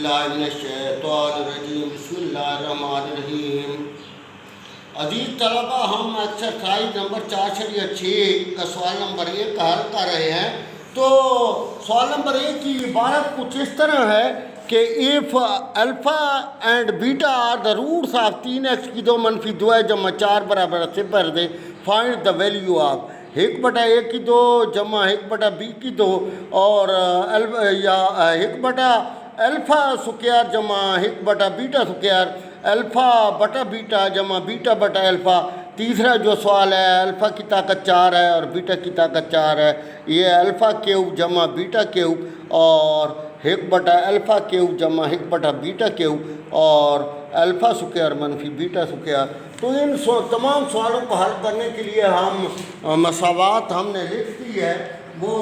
बिस्मिल्लाहिर्रहमानिर्रहीम। अजीज तलबा, हम एक्सरसाइज नंबर 4/6 का सवाल नंबर 1 का हल कर रहे हैं। तो सवाल नंबर 1 की इबारत कुछ इस तरह है कि if alpha and beta are the roots of 3x की 2 - 2 जमा 4 बराबर 0 दे, find the value of 1/a की 2 जमा 1/b की 2 और 1/अल्फ़ा स्क्वायर जमा 1/बीटा स्क्वायर, अल्फ़ा बटा बीटा जमा बीटा बटा अल्फ़ा। तीसरा जो सवाल है, अल्फ़ा की ताकत 4 है और बीटा की ताकत 4 है। ये अल्फ़ा क्यूब जमा बीटा क्यूब और 1/अल्फ़ा क्यूब जमा 1/बीटा क्यूब और अल्फ़ा स्क्वायर मनफी बीटा स्क्वायर। तो इन तमाम सवालों को हल करने के लिए हम मसावात हमने लिख दी है। वो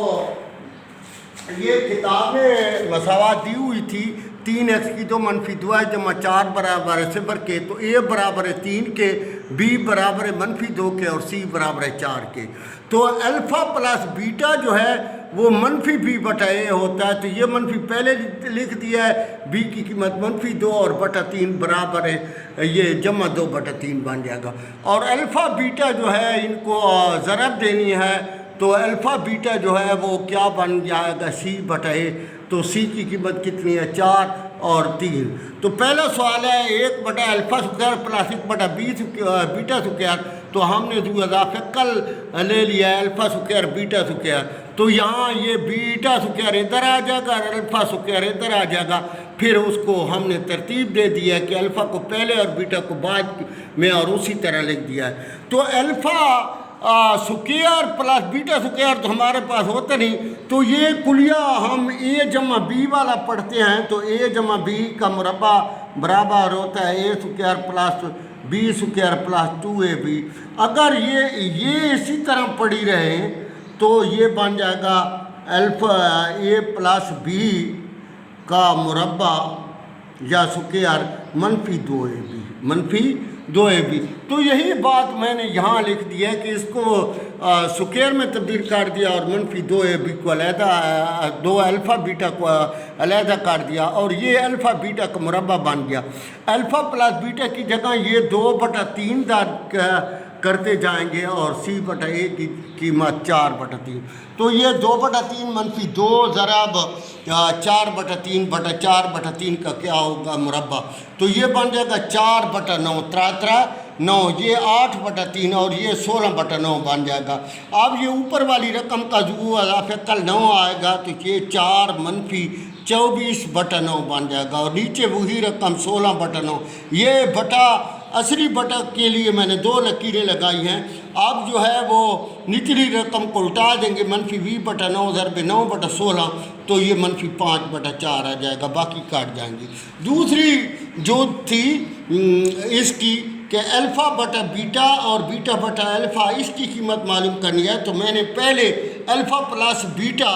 ये किताबें मसावात दी हुई थी। 3x की 2 - 2 जमा 4 बराबर 0 के, तो a बराबर है 3 के, b बराबर है -2 के और c बराबर है 4 के। तो अल्फ़ा प्लस बीटा जो है वो -b/a होता है। तो ये मनफी पहले लिख दिया है, b की कीमत -2 और बटा 3 बराबर है ये जमा 2/3 बन जाएगा। और अल्फ़ा बीटा जो है इनको ज़रब देनी है, तो अल्फ़ा बीटा जो है वो क्या बन जाएगा, c/a। तो c की कीमत कितनी है, 4 और 3। तो पहला सवाल है 1/अल्फ़ा स्क्वायर प्लस 1/बीटा स्क्वायर। तो हमने जो इज़ाफ़े कल ले लिया है अल्फ़ा स्क्वायर बीटा स्क्वायर। तो यहाँ ये बीटा स्क्वायर इधर आ जाएगा और अल्फ़ा स्क्वायर इधर आ जाएगा। फिर उसको हमने तरतीब दे दी है कि अल्फ़ा को पहले और बीटा को बाद में और उसी तरह लिख दिया है। तो alpha square plus beta square तो हमारे पास होता नहीं, तो ये कुलिया हम a जमा b वाला पढ़ते हैं। तो a जमा b का मुरब्बा बराबर होता है a square plus b square plus 2ab। अगर ये इसी तरह पड़ी रहे तो ये बन जाएगा अल्फ़ा a प्लस b का मुरब्बा या स्क्वायर -2ab। तो यही बात मैंने यहाँ लिख दी है कि इसको स्क्वायर में तब्दील कर दिया और -2ab को अलहदा 2 अल्फ़ा बीटा को अलहदा कर दिया और ये अल्फ़ा बीटा का मुरब्बा बन गया। अल्फ़ा प्लस बीटा की जगह ये 2/3 करते जाएंगे और c/a की कीमत 4/3। तो ये 2/3 - 2 ज़राब 4/3/4/3 का क्या होगा मुरब्बा। तो ये बन जाएगा 4/9, 3 ये 8/3 और ये 16/9 बन जाएगा। अब ये ऊपर वाली रकम का जो इज़ाफ़े कल 9 आएगा तो ये 4 - 24/9 बन जाएगा और नीचे वही रकम 16/9। ये बटा असली बटा के लिए मैंने 2 लकीरें लगाई हैं। अब जो है वो निचली रकम को उल्टा देंगे, -20/9 ज़रब 9/16, तो ये -5/4 आ जाएगा, बाकी काट जाएंगे। दूसरी जो थी इसकी कि अल्फ़ा बटा बीटा और बीटा बटा अल्फ़ा, इसकी कीमत मालूम करनी है। तो मैंने पहले अल्फ़ा प्लस बीटा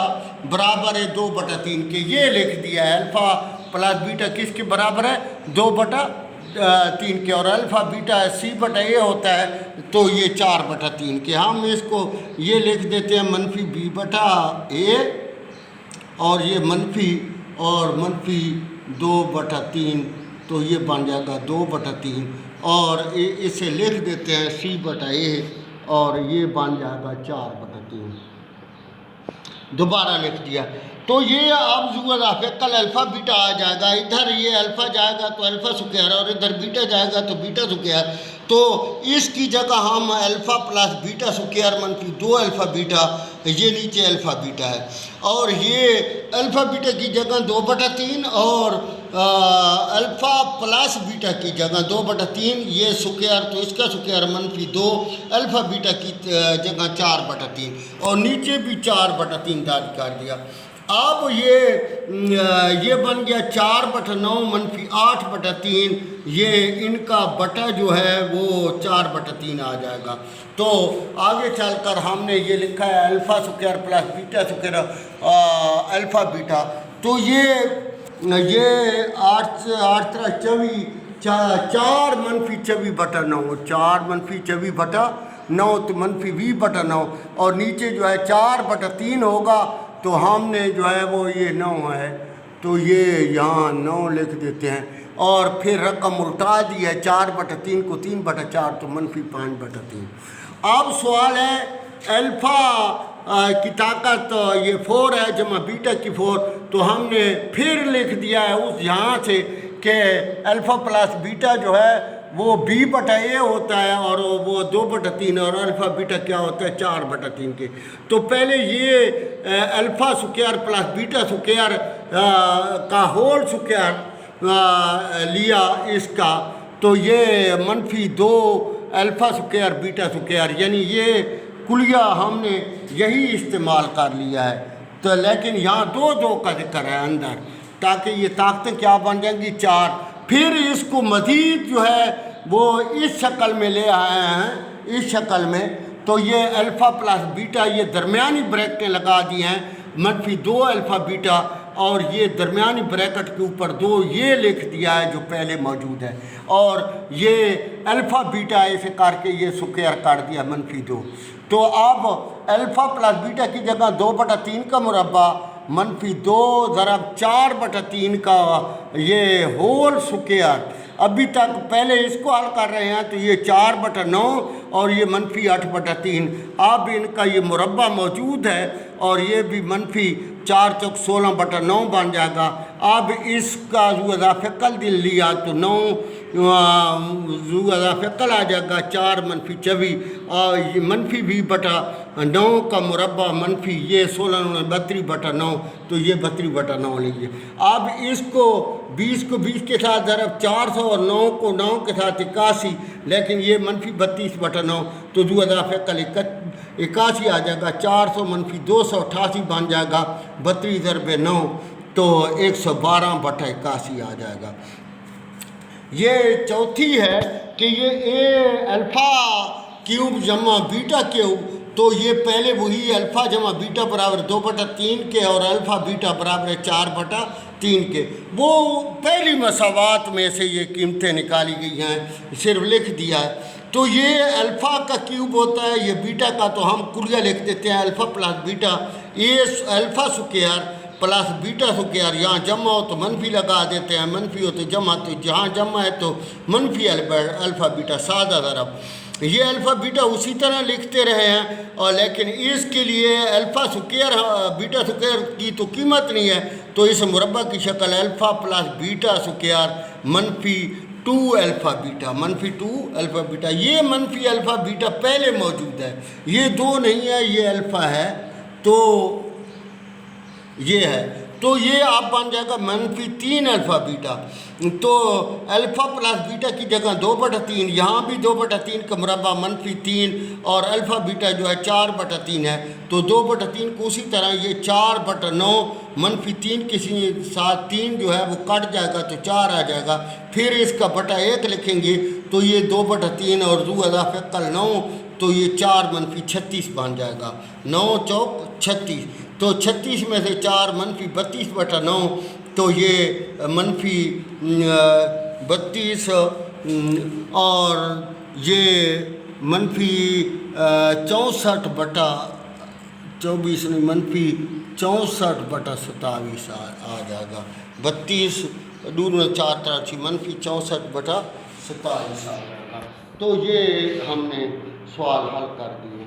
बराबर है 2/3 के, ये लिख दिया है। अल्फ़ा प्लस बीटा किसके बराबर है, 2/3 के, और अल्फ़ा बीटा c/a होता है तो ये 4/3 के। हम इसको ये लिख देते हैं -b/a और ये -2/3, तो ये बन जाएगा 2/3 और इसे लिख देते हैं c/a और ये बन जाएगा 4/3। दोबारा लिख दिया। तो ये अब जो इज़ाफ़े कल अल्फ़ा बीटा आ जाएगा, इधर ये अल्फ़ा जाएगा तो अल्फ़ा स्क्वायर और इधर बीटा जाएगा तो बीटा स्क्वायर। तो इसकी जगह हम alpha plus beta square -2 alpha beta, ये नीचे अल्फ़ा बीटा है, और ये अल्फ़ा बीटा की जगह 2/3 और अल्फ़ा प्लस बीटा की जगह 2/3, ये स्क्वायर तो इसका स्क्वायर -2 अल्फ़ा बीटा की जगह 4/3 और नीचे भी 4/3 दर्ज कर दिया। अब ये बन गया 4/9 - 8/3, ये इनका बटा जो है वो 4/3 आ जाएगा। तो आगे चलकर हमने ये लिखा है alpha square plus beta square alpha beta. तो ये 8 × 24 4 - 24/9, 4 - 24/9 तो -20/9 और नीचे जो है 4/3 होगा। तो हमने जो है वो ये 9 है तो ये यहाँ 9 लिख देते हैं और फिर रकम उल्टा दी है 4/3 को 3/4 तो -5/3। अब सवाल है अल्फ़ा की ताकत ये 4 है जमा बीटा की 4, तो हमने फिर लिख दिया है उस यहाँ से कि अल्फ़ा प्लस बीटा जो है वो b/a होता है और वो 2/3 और अल्फ़ा बीटा क्या होता है 4/3 के। तो पहले ये alpha square plus beta square का होल स्क्वायर लिया इसका, तो ये -2 अल्फ़ा स्क्वायर बीटा स्क्वायर, यानी ये कुलिया हमने यही इस्तेमाल कर लिया है। तो लेकिन यहाँ 2 का जिक्र है अंदर, ताकि ये ताकतें क्या बन जाएंगी 4। फिर इसको मज़ीद जो है वो इस शक्ल में ले आए हैं, इस शक्ल में। तो ये अल्फ़ा प्लस बीटा ये दरमियानी ब्रैकेटें लगा दी हैं -2 अल्फ़ा बीटा, और ये दरमियानी ब्रैकेट के ऊपर 2 ये लिख दिया है जो पहले मौजूद है, और ये अल्फ़ा बीटा ऐसे करके ये स्क्वायर कर दिया -2। तो अब अल्फ़ा प्लस बीटा की जगह 2/3 का मुरब्बा -2 ज़रब 4/3 का ये होल स्क्वायर। अभी तक पहले इसको हल कर रहे हैं तो ये 4/9 और ये -8/3। अब इनका ये मुरब्बा मौजूद है और ये भी -4 × 16/9 बन जाएगा। अब इसका ज़ुअज़ाफ़िकल दिन लिया तो 9 ज़ुअज़ाफ़िकल आ जाएगा 4 -24 और ये -20/9 का मुरब्बा मनफी ये 16 32/9, तो ये 32/9 लीजिए। अब इसको 20 को 20 के साथ ज़रब 400 और 9 को 9 के साथ 81, लेकिन ये -32/9 तो ज़ुअज़ाफ़िकल 81 आ जाएगा। 400 - 288 बन जाएगा। 32 × 9 तो 112/81 आ जाएगा। ये चौथी है कि ये a अल्फ़ा क्यूब जमा बीटा क्यूब, तो ये पहले वही अल्फ़ा जमा बीटा बराबर 2/3 के और अल्फ़ा बीटा बराबर है 4/3 के। वो पहली मसावात में से ये कीमतें निकाली गई हैं, सिर्फ लिख दिया है। तो ये अल्फ़ा का क्यूब होता है, ये बीटा का तो हम कुरिया लिख देते हैं अल्फ़ा प्लस बीटा। ये alpha square plus beta square, यहाँ जमा हो तो मनफी लगा देते हैं, मनफी हो तो जमा, तो जहाँ जमा है तो मनफी अल्फ़ा बीटा सादा ज़रब। ये अल्फ़ा बीटा उसी तरह लिखते रहे हैं, और लेकिन इसके लिए अल्फ़ा स्क्वायर बीटा स्क्वायर की तो कीमत नहीं है, तो इस मुरब्बा की शक्ल alpha plus beta square -2 alpha beta, -2 alpha beta. ये मनफी अल्फ़ा बीटा पहले मौजूद है, ये 2 नहीं है, ये अल्फ़ा है, तो ये है। तो ये आप बन जाएगा -3 अल्फ़ा बीटा। तो अल्फ़ा प्लस बीटा की जगह 2/3, यहाँ भी 2/3 का मुरब्बा -3 और अल्फ़ा बीटा जो है 4/3 है, तो 2/3 को उसी तरह ये 4/9 -3 के साथ 3 जो है वो कट जाएगा तो 4 आ जाएगा। फिर इसका /1 लिखेंगे तो ये 2/3 और ज़ुअज़ाफ़िकल 9, तो ये 4 -36 बन जाएगा। 9 चौक 36, तो 36 में से 4 -32/9, तो ये -32 और ये -64/24 नहीं, -64/27 आ जाएगा। 32 दूर में 4 तरह -64/27 आ जाएगा। तो ये हमने सवाल हल कर दिए।